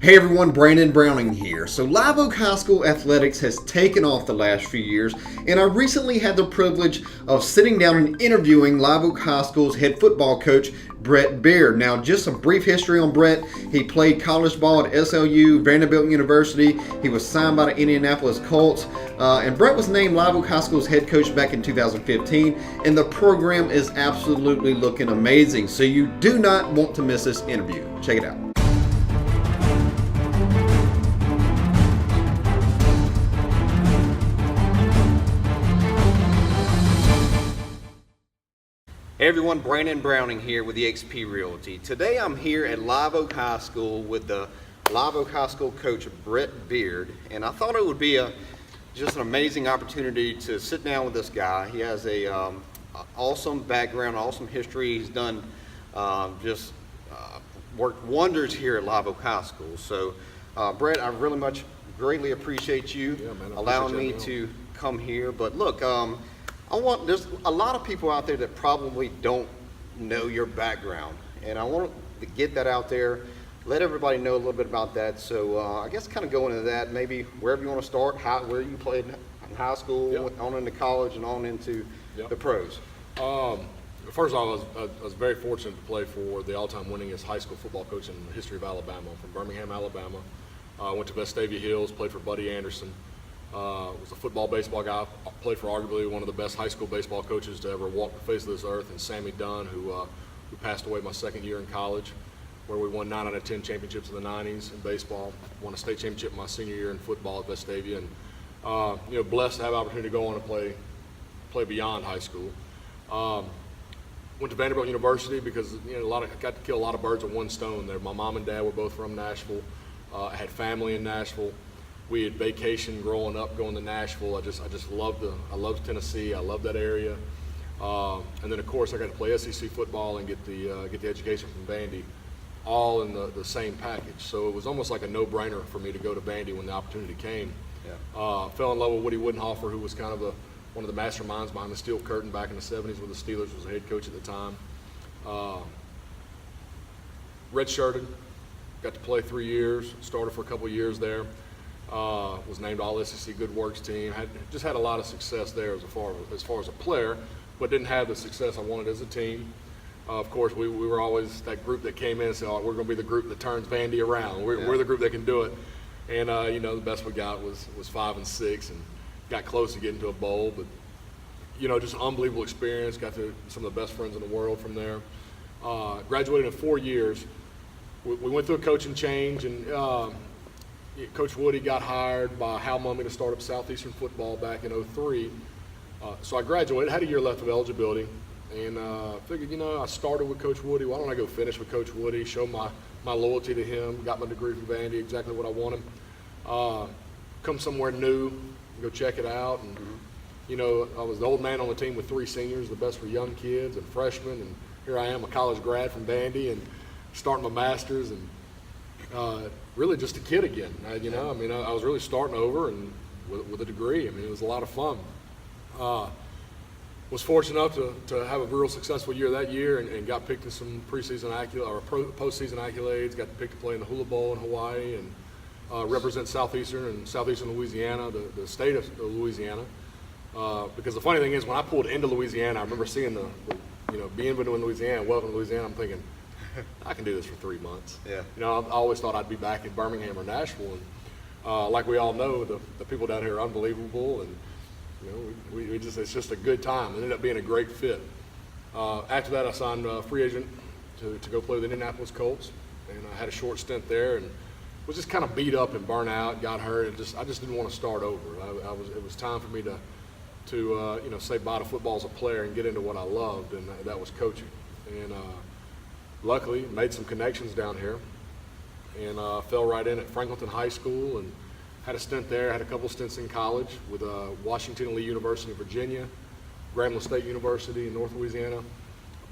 Hey everyone, Brandon Browning here. So Live Oak High School athletics has taken off the last few years, and I recently had the privilege of sitting down and interviewing Live Oak High School's head football coach, Brett Beard. Now, just some brief history on Brett. He played college ball at SLU, Vanderbilt University. He was signed by the Indianapolis Colts, and Brett was named Live Oak High School's head coach back in 2015, and the program is absolutely looking amazing. So you do not want to miss this interview. Check it out. Hey everyone, Brandon Browning here with eXp Realty. Today I'm here at Live Oak High School with the Live Oak High School coach, Brett Beard, and I thought it would be just an amazing opportunity to sit down with this guy. He has a awesome background, awesome history. He's done worked wonders here at Live Oak High School. So Brett, I really greatly appreciate you allowing me to come here. But look, there's a lot of people out there that probably don't know your background, and I want to get that out there, let everybody know a little bit about that. So I guess kind of go into that, maybe wherever you want to start, where you played in high school, on into college, and on into the pros. First of all, I was very fortunate to play for the all-time winningest high school football coach in the history of Alabama. I'm from Birmingham, Alabama. Went to Vestavia Hills, played for Buddy Anderson. Was a football, baseball guy. Played for arguably one of the best high school baseball coaches to ever walk the face of this earth, and Sammy Dunn, who passed away my second year in college, where we won 9 out of 10 championships in the 90s in baseball. Won a state championship my senior year in football at Vestavia, and blessed to have the opportunity to go on and play beyond high school. Went to Vanderbilt University because got to kill a lot of birds with one stone there. My mom and dad were both from Nashville. I had family in Nashville. We had vacation growing up, going to Nashville. I just loved Tennessee. I loved that area. And then of course I got to play SEC football and get the education from Vandy, all in the same package. So it was almost like a no-brainer for me to go to Vandy when the opportunity came. Fell in love with Woody Woodenhofer, who was kind of one of the masterminds behind the Steel Curtain back in the 70s when the Steelers was the head coach at the time. Redshirted, got to play 3 years, started for a couple of years there. Was named All SEC Good Works team. Had a lot of success there as far as a player, but didn't have the success I wanted as a team. Of course, we were always that group that came in and said, "Oh, we're going to be the group that turns Vandy around. We're the group that can do it." And the best we got was 5-6, and got close to getting to a bowl. But just an unbelievable experience. Got to some of the best friends in the world from there. Graduated in 4 years. We went through a coaching change, and Coach Woody got hired by Hal Mumme to start up Southeastern football back in 2003. So I graduated, had a year left of eligibility, and figured, I started with Coach Woody. Why don't I go finish with Coach Woody, show my loyalty to him, got my degree from Vandy, exactly what I wanted. Come somewhere new, go check it out. And, I was the old man on the team with 3 seniors, the best for young kids and freshmen. And here I am, a college grad from Vandy, and starting my master's, and really just a kid again. I was really starting over and with a degree. It was a lot of fun. Was fortunate enough to have a real successful year that year, and got picked in some preseason postseason accolades. Got picked to play in the Hula Bowl in Hawaii and represent Southeastern Louisiana, the state of Louisiana. Because the funny thing is, when I pulled into Louisiana, I remember seeing Bienvenue in Louisiana, welcome to Louisiana. I'm thinking, I can do this for 3 months. I always thought I'd be back in Birmingham or Nashville, and like we all know, the people down here are unbelievable, and it's just a good time. It ended up being a great fit. After that, I signed a free agent to go play with the Indianapolis Colts, and I had a short stint there, and was just kind of beat up and burnt out, got hurt, and I just didn't want to start over. It was time for me to say bye to football as a player and get into what I loved, and that was coaching. And luckily, made some connections down here, and fell right in at Franklinton High School, and had a stint there. Had a couple stints in college with Washington and Lee University in Virginia, Grambling State University in North Louisiana,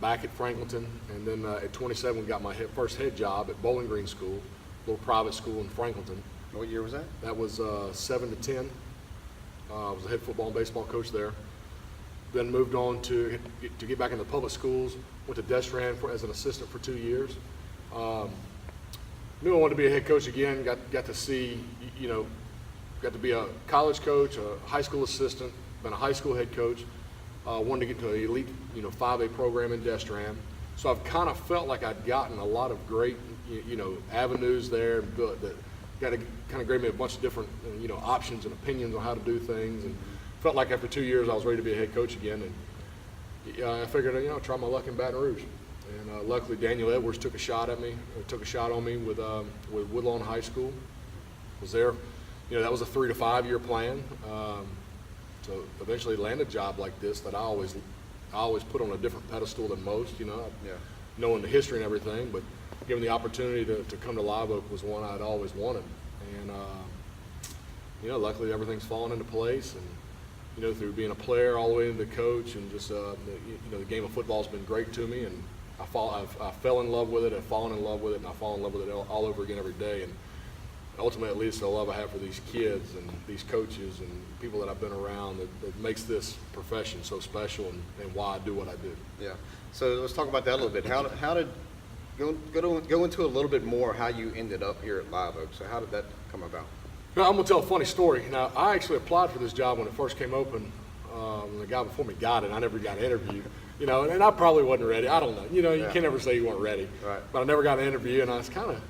back at Franklinton, and then at 27 got my first head job at Bowling Green School, a little private school in Franklinton. What year was that? That was 7 to 10. I was a head football and baseball coach there. Then moved on to get back into public schools. Went to Destran as an assistant for 2 years. knew I wanted to be a head coach again. Got to see, got to be a college coach, a high school assistant, been a high school head coach. Wanted to get to an elite, 5A program in Destram. So I've kind of felt like I'd gotten a lot of great, avenues there that got to kind of gave me a bunch of different, options and opinions on how to do things. And felt like after 2 years I was ready to be a head coach again. And I figured, try my luck in Baton Rouge. And luckily Daniel Edwards took a shot on me with Woodlawn High School. Was there, that was a 3 to 5 year plan. So eventually land a job like this that I always put on a different pedestal than most, knowing the history and everything, but given the opportunity to come to Live Oak was one I'd always wanted. And, luckily everything's fallen into place, and, through being a player all the way into coach, and just, the game of football has been great to me, and I fell in love with it, I've fallen in love with it, and I fall in love with it all over again every day. And ultimately, at least the love I have for these kids and these coaches and people that I've been around that makes this profession so special, and why I do what I do. Yeah. So let's talk about that a little bit. How did go into a little bit more how you ended up here at Live Oak? So how did that come about? Now, I'm gonna tell a funny story. Now, I actually applied for this job when it first came open. The guy before me got it. I never got interviewed. And I probably wasn't ready. I don't know. You can't ever say you weren't ready. Right. But I never got an interview, and I was kind of,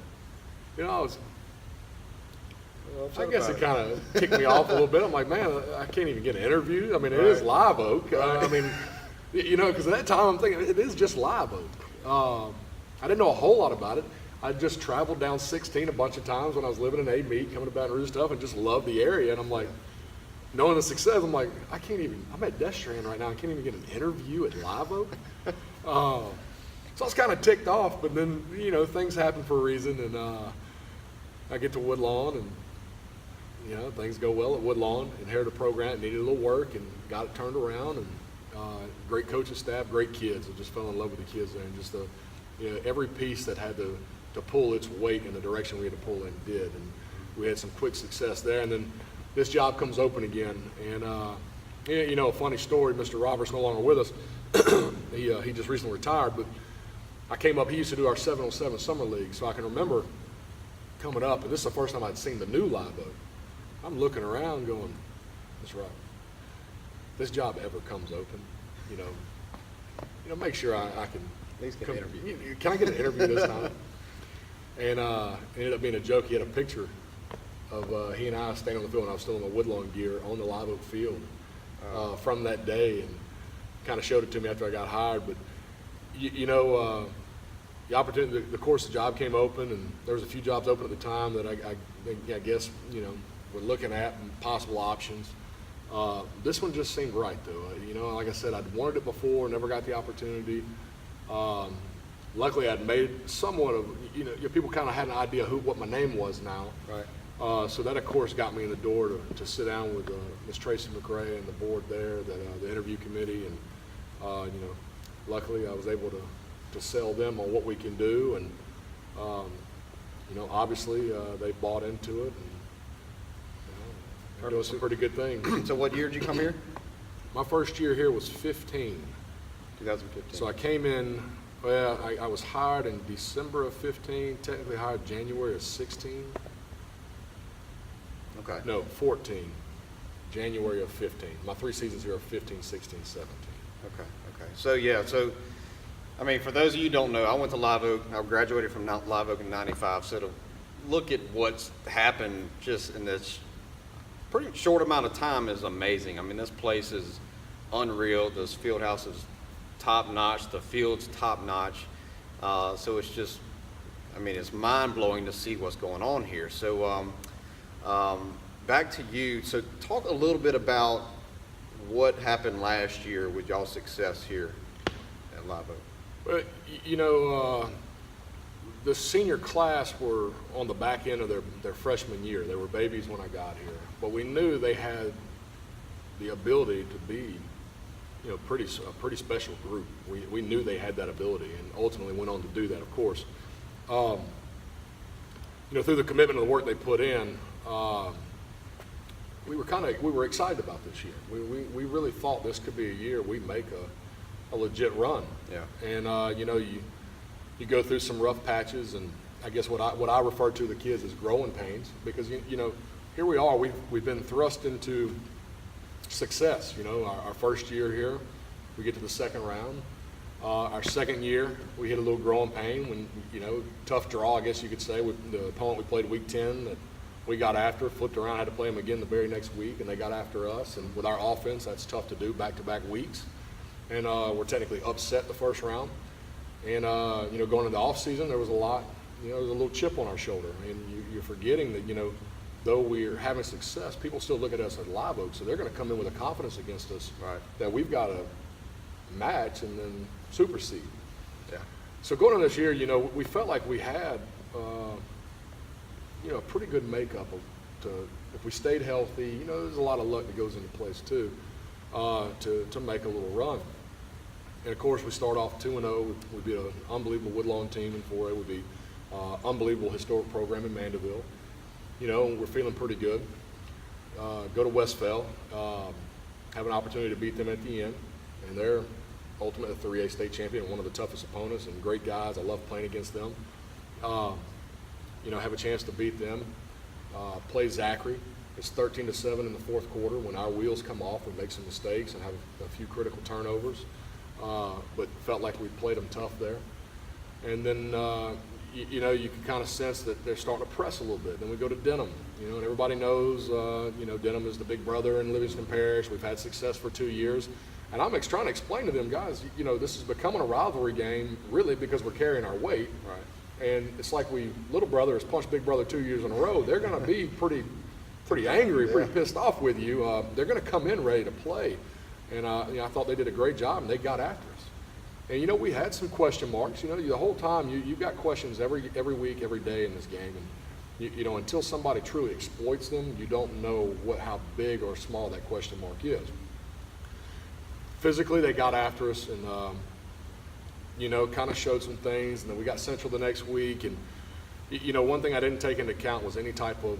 I guess it kind of kicked me off a little bit. I'm like, man, I can't even get an interview. I mean, it is Live Oak. Because at that time I'm thinking it is just Live Oak. I didn't know a whole lot about it. I just traveled down 16 a bunch of times when I was living in A-Meet, coming to Baton Rouge stuff, and just loved the area. And I'm like, knowing the success, I'm like, I'm at Destram right now. I can't even get an interview at Live Oak. So I was kind of ticked off, but then, things happen for a reason. And I get to Woodlawn, and things go well at Woodlawn. Inherited a program, it needed a little work, and got it turned around. And great coaching staff, great kids. I just fell in love with the kids there, and just every piece that had to pull its weight in the direction we had to pull in did. And we had some quick success there. And then this job comes open again. And a funny story. Mr. Roberts no longer with us. He just recently retired, but I came up. He used to do our 7-on-7 summer league, so I can remember coming up, and this is the first time I'd seen the new Live Oak. I'm looking around going, that's right. This job ever comes open, make sure I can At least get an interview. Can I get an interview this time? And it ended up being a joke. He had a picture of he and I standing on the field, and I was still in my Woodlawn gear on the Live Oak field from that day, and kind of showed it to me after I got hired. But the opportunity, the job came open, and there was a few jobs open at the time that I guess we're looking at and possible options. This one just seemed right, though. Like I said, I'd wanted it before, never got the opportunity. Luckily, I'd made somewhat of, people kind of had an idea what my name was now. Right. So that, of course, got me in the door to sit down with Ms. Tracy McRae and the board there, the interview committee, and luckily I was able to sell them on what we can do, and obviously they bought into it, and they're doing some pretty good things. So what year did you come here? My first year here was 15. 2015. So I came in, I was hired in December of 15, technically hired January of 16. Okay. No, 14, January of 15. My 3 seasons here are 15, 16, 17. Okay. So for those of you who don't know, I went to Live Oak. I graduated from Live Oak in '95. So to look at what's happened just in this pretty short amount of time is amazing. This place is unreal. This field house is top notch. The field's top notch. So it's just, it's mind blowing to see what's going on here. So back to you. So talk a little bit about what happened last year with y'all's success here at Live Oak. Well, the senior class were on the back end of their freshman year. They were babies when I got here, but we knew they had the ability to be, a pretty special group. We knew they had that ability, and ultimately went on to do that, of course. Through the commitment and the work they put in, we were excited about this year. We really thought this could be a year we make a legit run. Yeah. And you go through some rough patches, and I guess what I refer to the kids as growing pains, because you know, here we are, we've been thrust into success. You know, our first year here, we get to the second round. Our second year, we hit a little growing pain when, you know, tough draw, I guess you could say, with the opponent we played week 10 that we got after, flipped around, had to play them again the very next week, and they got after us. And with our offense, that's tough to do back-to-back weeks. And we're technically upset the first round. And, you know, going into the offseason, there was a lot, you know, there was a little chip on our shoulder. And you're forgetting that, you know, though we're having success, people still look at us as Live Oak, so they're going to come in with a confidence against us that we've got to match and then supersede. Yeah. So going into this year, you know, we felt like we had, you know, a pretty good makeup if we stayed healthy. You know, there's a lot of luck that goes into place too, to make a little run. And of course, we start off 2-0. We'd be an unbelievable Woodlawn team in 4A. We'd be unbelievable historic program in Mandeville. You know, we're feeling pretty good. Go to Westphal, have an opportunity to beat them at the end, and they're ultimately a 3A state champion and one of the toughest opponents and great guys. I love playing against them. You know, have a chance to beat them. Play Zachary. It's 13-7 in the fourth quarter. When our wheels come off, we make some mistakes and have a few critical turnovers, but felt like we played them tough there. And then, you know, you can kind of sense that they're starting to press a little bit. Then we go to Denham, you know, and everybody knows, you know, Denham is the big brother in Livingston Parish. We've had success for 2 years. And I'm trying to explain to them, guys, you know, this is becoming a rivalry game really because we're carrying our weight. Right. And it's like little brother has punched big brother 2 years in a row. They're going to be pretty angry, pretty pissed off with you. They're going to come in ready to play. And you know, I thought they did a great job, and they got after us. And, you know, we had some question marks. You know, the whole time you've got questions every week, every day in this game. And, you know, until somebody truly exploits them, you don't know how big or small that question mark is. Physically, they got after us and, you know, kind of showed some things. And then we got Central the next week. And, you know, one thing I didn't take into account was any type of,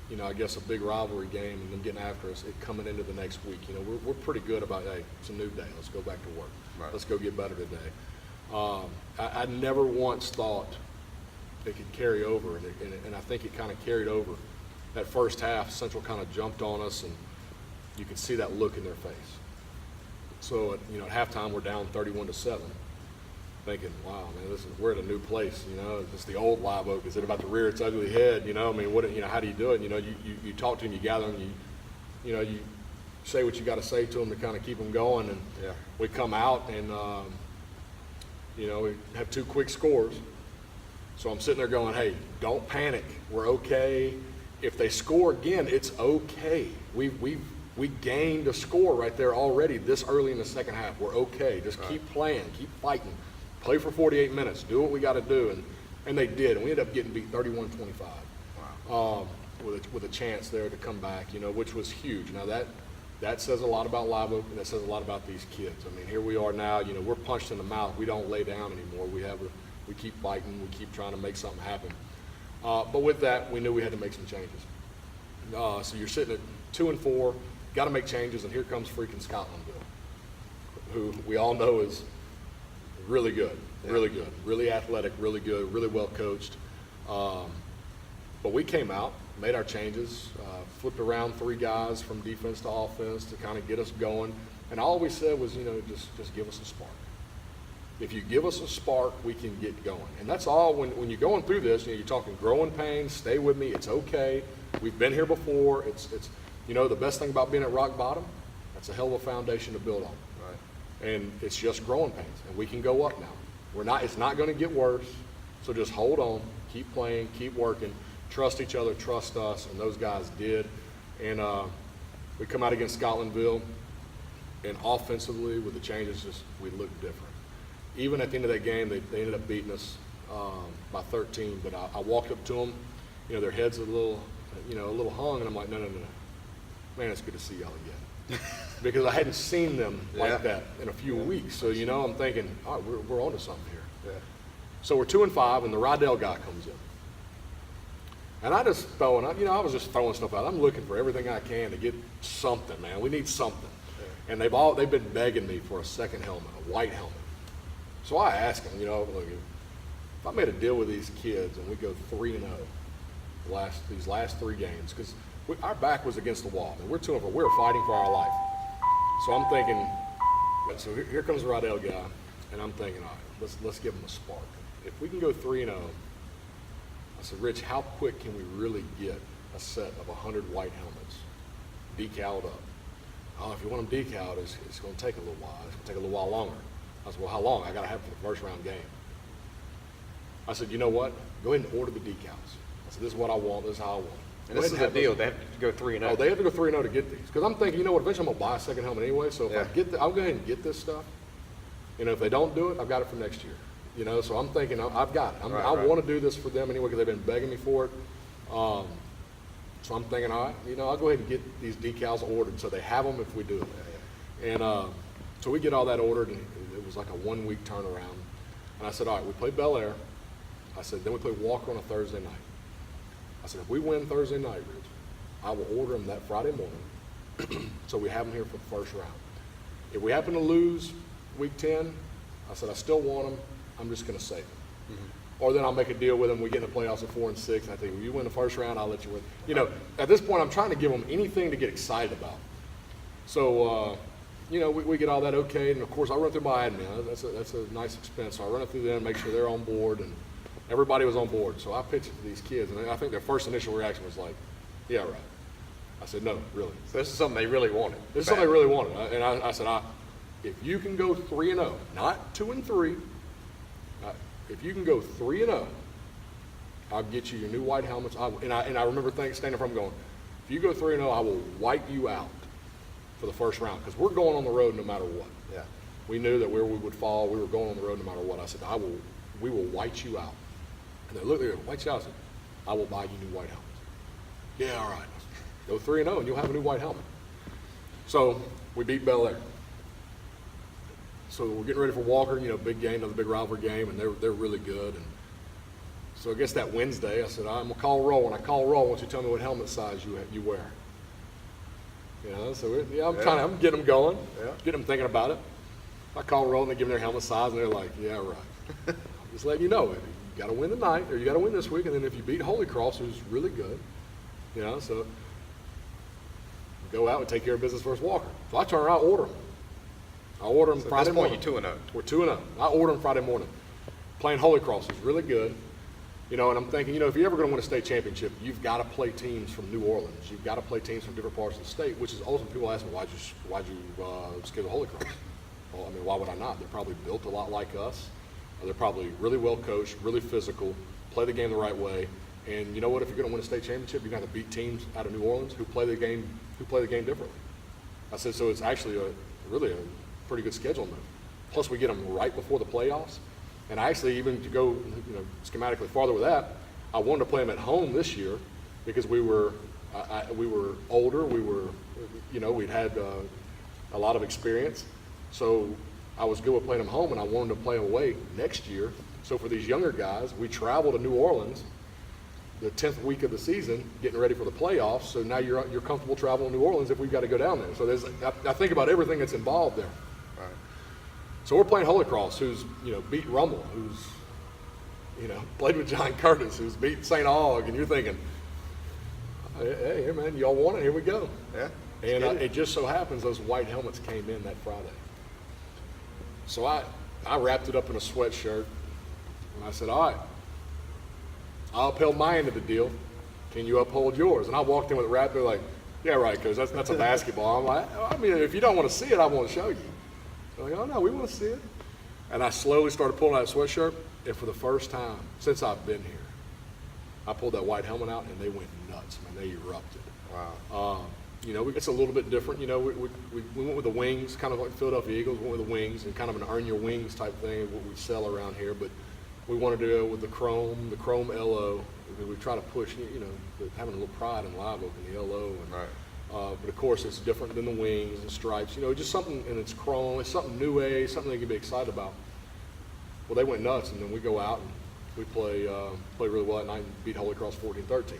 you know, I guess a big rivalry game and them getting after us coming into the next week. You know, we're pretty good about, hey, it's a new day. Let's go back to work. Right. Let's go get better today. I never once thought it could carry over, and I think it kind of carried over. That first half, Central kind of jumped on us, and you could see that look in their face. So, you know, at halftime, we're down 31-7. Thinking, wow, man, we're at a new place. You know, it's the old Live Oak. Is it about to rear its ugly head? You know, I mean, you know, how do you do it? You know, you talk to them, you gather them, you know, you say what you got to say to them to kind of keep them going. And we come out and, you know, we have 2 quick scores. So I'm sitting there going, hey, don't panic. We're okay. If they score again, it's okay. We gained a score right there already this early in the second half. We're okay. Just keep playing, keep fighting. Play for 48 minutes. Do what we got to do. And they did. And we ended up getting beat 31-25. Wow. With a chance there to come back, you know, which was huge. Now that says a lot about Live Oak, and that says a lot about these kids. I mean, here we are now. You know, we're punched in the mouth. We don't lay down anymore. We keep fighting. We keep trying to make something happen. But with that, we knew we had to make some changes. So you're sitting at 2-4. Got to make changes, and here comes freaking Scotlandville, who we all know is really good, really athletic, really good, really well coached. But we came out, made our changes, flipped around 3 guys from defense to offense to kind of get us going. And all we said was, you know, just give us a spark. If you give us a spark, we can get going. And that's all. When you're going through this, you know, you're talking growing pains. Stay with me. It's okay. We've been here before. It's you know, the best thing about being at rock bottom, that's a hell of a foundation to build on. Right. And it's just growing pains, and we can go up now. It's not going to get worse. So just hold on, keep playing, keep working, trust each other, trust us, and those guys did. And we come out against Scotlandville, and offensively with the changes, we looked different. Even at the end of that game, they ended up beating us by 13. But I walked up to them, you know, their heads a little hung, and I'm like, no. Man, it's good to see y'all again. Because I hadn't seen them like that in a few weeks. So, you know, I'm thinking, all right, we're onto something here. Yeah. So we're 2-5, and the Rydell guy comes in. And I was just throwing stuff out. I'm looking for everything I can to get something, man. We need something. Yeah. And they've been begging me for a second helmet, a white helmet. So I asked him, you know, look, if I made a deal with these kids and we go 3-0 these last 3 games, because our back was against the wall. And we're 2-0. We were fighting for our life. So I'm thinking, so here comes the Rydell guy, and I'm thinking, all right, let's give him a spark. If we can go 3-0, I said, Rich, how quick can we really get a set of 100 white helmets decaled up? Oh, if you want them decaled, it's going to take a little while. It's going to take a little while longer. I said, well, how long? I got to have it for the first round game. I said, you know what? Go ahead and order the decals. I said, this is what I want. This is how I want it. And this is the deal. They have to go 3-0. Oh, they have to go 3-0 to get these. Because I'm thinking, you know what? Eventually I'm going to buy a second helmet anyway. So if I get I'll go ahead and get this stuff. You know, if they don't do it, I've got it for next year. You know, so I'm thinking, I've got it. I want to do this for them anyway because they've been begging me for it. So I'm thinking, all right, you know, I'll go ahead and get these decals ordered so they have them if we do it. And so we get all that ordered, and it was like a 1-week turnaround. And I said, all right, we play Bel Air. I said, then we play Walker on a Thursday night. I said, if we win Thursday night, Rich, I will order them that Friday morning so we have them here for the first round. If we happen to lose week 10, I said, I still want them. I'm just going to save them. Or then I'll make a deal with them. We get in the playoffs at 4 and 6. And I think, if you win the first round, I'll let you win. You know, at this point, I'm trying to give them anything to get excited about. So, you know, we get all that okay. And, of course, I run through my admin. That's a nice expense. So I run it through them, make sure they're on board. And everybody was on board. So I pitched it to these kids. And I think their first initial reaction was like, yeah, right. I said, no, really. So this is something they really wanted. This is something they really wanted. And I said, if you can go 3-0, not 2-3, if you can go 3-0, I'll get you your new white helmets. And I remember standing from going, if you go 3-0, I will wipe you out for the first round because we're going on the road no matter what. Yeah. We knew that where we would fall, we were going on the road no matter what. I said, we will white you out. And they looked there, white you out. I said, I will buy you new white helmets. Yeah, all right. Go 3-0 and you'll have a new white helmet. So we beat Bel Air. So we're getting ready for Walker, you know, big game, another big rivalry game, and they're really good. And so I guess that Wednesday, I said, I'm going to call roll. When I call roll, I want you to tell me what helmet size you wear. You know, so I'm getting them going, getting them thinking about it. I call roll, and they give them their helmet size, and they're like, yeah, right. I'm just letting you know, you got to win tonight, or you got to win this week, and then if you beat Holy Cross, who's really good, you know, so go out and take care of business versus Walker. So I turn around, order them. I order them Friday morning. At this point, you're 2-0. We're 2-0. I order them Friday morning. Playing Holy Cross is really good. You know, and I'm thinking, you know, if you're ever going to win a state championship, you've got to play teams from New Orleans. You've got to play teams from different parts of the state, which is ultimately people ask me, why'd you schedule Holy Cross? Well, I mean, why would I not? They're probably built a lot like us. They're probably really well coached, really physical, play the game the right way. And you know what? If you're going to win a state championship, you're going to have to beat teams out of New Orleans who play the game differently. I said, so it's actually really a pretty good schedule move. Plus, we get them right before the playoffs. And actually, even to go, you know, schematically farther with that, I wanted to play them at home this year because we were older. We were, you know, we'd had a lot of experience. So I was good with playing them home, and I wanted to play them away next year. So for these younger guys, we travel to New Orleans the 10th week of the season, getting ready for the playoffs. So now you're comfortable traveling to New Orleans if we've got to go down there. So I think about everything that's involved there. Right. So we're playing Holy Cross, who's, you know, beat Rummel, who's, you know, played with John Curtis, who's beat St. Aug, and you're thinking, hey, man, y'all want it? Here we go. Yeah. And it just so happens those white helmets came in that Friday. So I wrapped it up in a sweatshirt, and I said, all right, I'll uphold my end of the deal. Can you uphold yours? And I walked in with it wrapped. They're like, yeah, right, Coach, that's a basketball. I'm like, I mean, if you don't want to see it, I won't show you. They're like, oh, no, we want to see it. And I slowly started pulling out that sweatshirt, and for the first time since I've been here, I pulled that white helmet out, and they went nuts, man. They erupted. Wow. You know, it's a little bit different. You know, we went with the wings, kind of like Philadelphia Eagles, went with the wings, and kind of an earn your wings type thing is what we sell around here. But we wanted to go with the chrome LO. We try to push, you know, having a little pride in Live Oak and the LO. And, right. But of course, it's different than the wings and stripes. You know, just something, and it's chrome. It's something new age, something they can be excited about. Well, they went nuts, and then we go out and we play really well at night and beat Holy Cross 14-13.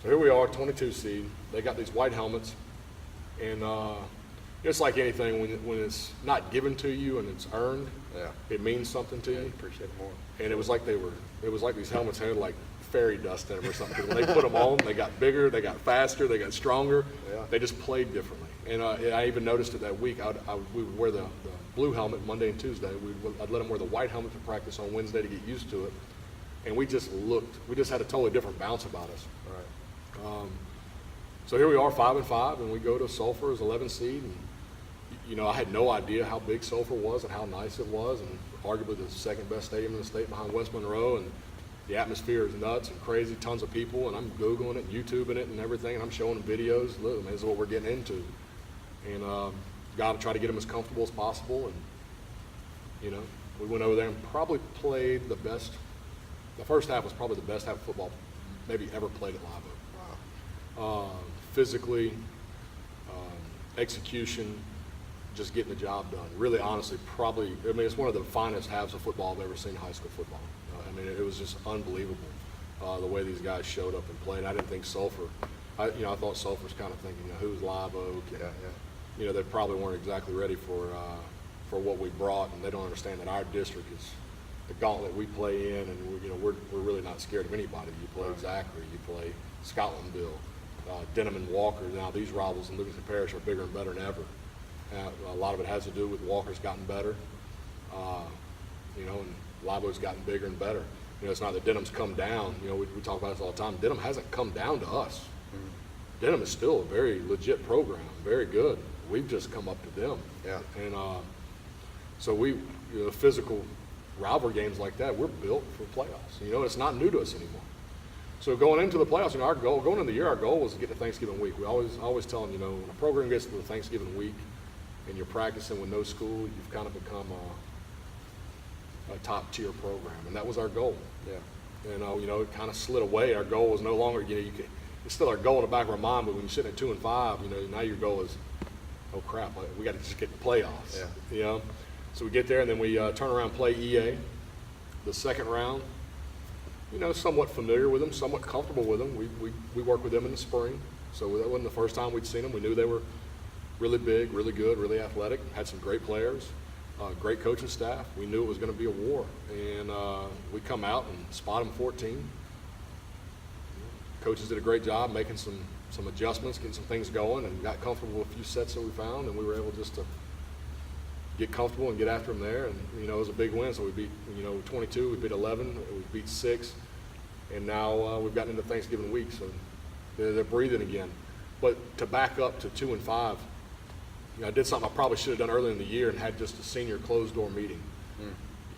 So here we are, 22 seed. They got these white helmets, and it's like anything, when it's not given to you and it's earned, Yeah. it means something to Yeah, you. appreciate it more. And it was like these helmets had like fairy dust in them or something. When they put them on, they got bigger, they got faster, they got stronger. Yeah. They just played differently. And I even noticed it that week. We would wear the blue helmet Monday and Tuesday. I'd let them wear the white helmet to practice on Wednesday to get used to it. And we just had a totally different bounce about us. Right. So here we are, 5-5, and we go to Sulphur as 11 seed. And, I had no idea how big Sulphur was and how nice it was, and arguably the second best stadium in the state behind West Monroe. And the atmosphere is nuts and crazy, tons of people, and I'm Googling it, YouTubing it and everything, and I'm showing them videos. Look, man, this is what we're getting into. And got to try to get them as comfortable as possible. And, we went over there and probably played the best. The first half was probably the best half of football maybe ever played at Live Oak. Physically, execution, just getting the job done. Really, honestly, it's one of the finest halves of football I've ever seen in high school football. It was just unbelievable the way these guys showed up and played. I didn't think Sulphur. I thought Sulphur's kind of thinking, who's Live Oak? And, they probably weren't exactly ready for what we brought, and they don't understand that our district is the gauntlet we play in, and we're really not scared of anybody. You play Zachary, you play Scotlandville, Denham and Walker. Now these rivals in Livingston Parish are bigger and better than ever. A lot of it has to do with Walker's gotten better, and Live Oak's gotten bigger and better. It's not that Denham's come down. We talk about this all the time. Denham hasn't come down to us. Mm-hmm. Denham is still a very legit program, very good. We've just come up to them. Yeah. And so physical rivalry games like that, we're built for playoffs. It's not new to us anymore. So going into the playoffs, going into the year, our goal was to get to Thanksgiving week. We always tell them, when a program gets to the Thanksgiving week and you're practicing with no school, you've kind of become a top tier program, and that was our goal. Yeah. And it kind of slid away. Our goal was no longer, it's still our goal in the back of our mind, but when you're sitting at 2-5, now your goal is, oh crap, we got to just get the playoffs. Yeah. So we get there, and then we turn around and play EA, the second round. Somewhat familiar with them, somewhat comfortable with them. We worked with them in the spring, so that wasn't the first time we'd seen them. We knew they were really big, really good, really athletic, had some great players, great coaching staff. We knew it was going to be a war, and we come out and spot them 14. Coaches did a great job making some adjustments, getting some things going, and got comfortable with a few sets that we found, and we were able just to get comfortable and get after them there. And it was a big win. So we beat 22, we beat 11, we beat 6, and now we've gotten into Thanksgiving week, so they're breathing again. But to back up to 2-5, I did something I probably should have done earlier in the year and had just a senior closed door meeting.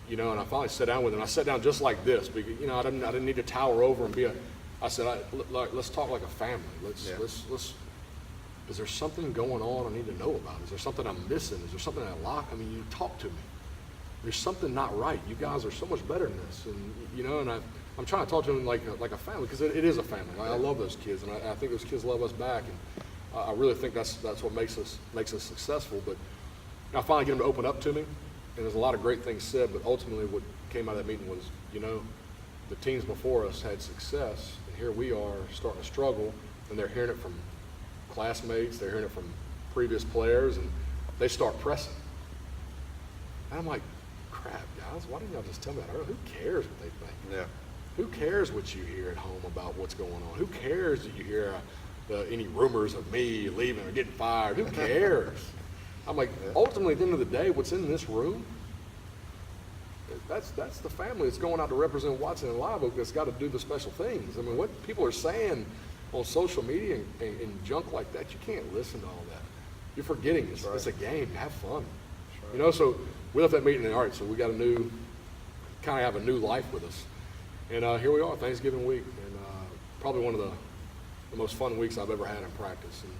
And I finally sat down with them. I sat down just like this because I didn't need to tower over and be I said, let's talk like a family. Let's is there something going on I need to know about? Is there something I'm missing? Is there something I lack? You talk to me. There's something not right. You guys are so much better than this. And, I'm trying to talk to them like a family, because it is a family. I love those kids, and I think those kids love us back. And I really think that's what makes us successful. But I finally get them to open up to me, and there's a lot of great things said, but ultimately what came out of that meeting was, the teams before us had success, and here we are starting to struggle, and they're hearing it from classmates, they're hearing it from previous players, and they start pressing. And I'm like, crap, guys, why didn't y'all just tell me that earlier? Who cares what they think? Yeah. Who cares what you hear at home about what's going on? Who cares that you hear any rumors of me leaving or getting fired? Who cares? I'm like, ultimately, at the end of the day, what's in this room, that's the family that's going out to represent Watson and Live Oak that's got to do the special things. What people are saying on social media and junk like that, you can't listen to all that. You're forgetting it's a game. Have fun. So we left that meeting and all right, so we got kind of have a new life with us. And here we are, Thanksgiving week, and probably one of the most fun weeks I've ever had in practice. And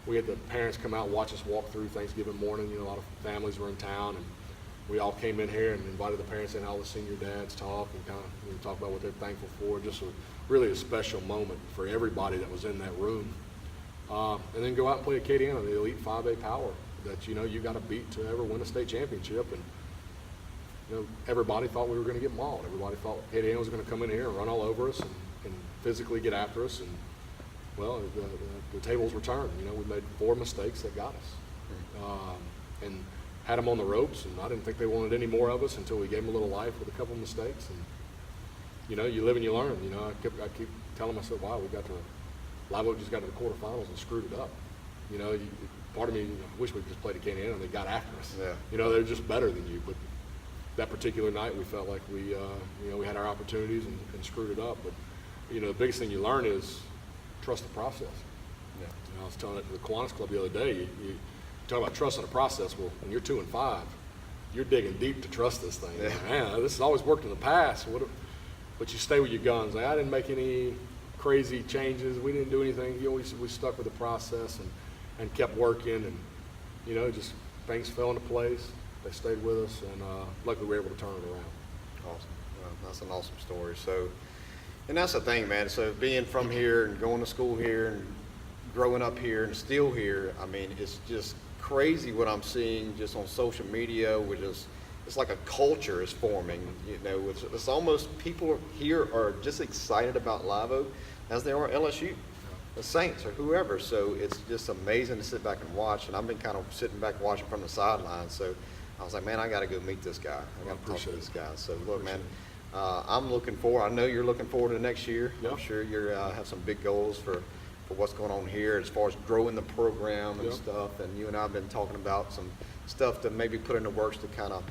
we had the parents come out and watch us walk through Thanksgiving morning. A lot of families were in town, and we all came in here and invited the parents and all the senior dads talk and kind of talk about what they're thankful for. Just really a special moment for everybody that was in that room. And then go out and play Acadiana, the elite 5A power that you got to beat to ever win a state championship. And everybody thought we were going to get mauled. Everybody thought Acadiana was going to come in here and run all over us and physically get after us. And well, the tables were turned. We made 4 mistakes that got us. and had them on the ropes, and I didn't think they wanted any more of us until we gave them a little life with a couple of mistakes. And you live and you learn. I keep telling myself, wow, Live Oak just got to the quarterfinals and screwed it up. Part of me wish we just played at Canadiana and they got after us. Yeah. They're just better than you. But that particular night, we felt like we had our opportunities and screwed it up. But the biggest thing you learn is trust the process. Yeah. I was telling it to the Kiwanis Club the other day. You talk about trusting the process. Well, when you're 2-5, you're digging deep to trust this thing. Yeah. Man, this has always worked in the past. But you stay with your guns. Like, I didn't make any crazy changes. We didn't do anything. We stuck with the process and kept working, and just things fell into place. They stayed with us, and luckily we were able to turn it around. Awesome. Well, that's an awesome story. So, and that's the thing, man. So being from here and going to school here and growing up here and still here, I mean, it's just crazy what I'm seeing just on social media. It's like a culture is forming. It's almost people here are just excited about Live Oak as they are LSU, the Saints, or whoever. So it's just amazing to sit back and watch. And I've been kind of sitting back watching from the sidelines. So I was like, man, I got to go meet this guy. I got to talk to this guy. So look, man, I'm looking forward. I know you're looking forward to next year. Yep. I'm sure you have some big goals for what's going on here as far as growing the program and Yep. stuff. And you and I have been talking about some stuff to maybe put into works to kind of,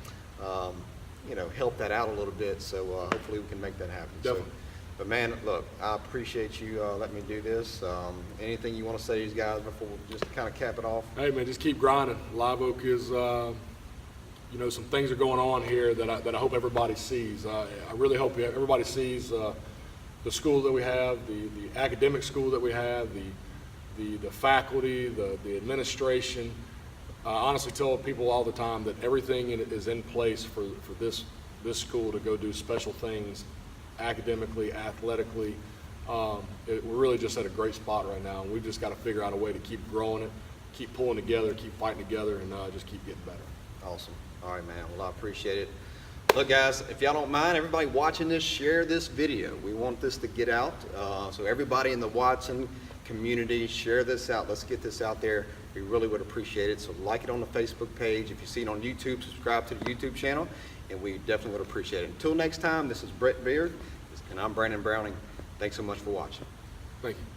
help that out a little bit. So hopefully we can make that happen. Definitely. But man, look, I appreciate you letting me do this. Anything you want to say to these guys before, just to kind of cap it off? Hey, man, just keep grinding. Live Oak is, some things are going on here that I hope everybody sees. I really hope everybody sees the school that we have, the academic school that we have, the faculty, the administration. I honestly tell people all the time that everything is in place for this school to go do special things academically, athletically. We're really just at a great spot right now, and we've just got to figure out a way to keep growing it, keep pulling together, keep fighting together, and just keep getting better. Awesome. All right, man. Well, I appreciate it. Look, guys, if y'all don't mind, everybody watching this, share this video. We want this to get out. So everybody in the Watson community, share this out. Let's get this out there. We really would appreciate it. So like it on the Facebook page. If you see it on YouTube, subscribe to the YouTube channel, and we definitely would appreciate it. Until next time, this is Brett Beard, and I'm Brandon Browning. Thanks so much for watching. Thank you.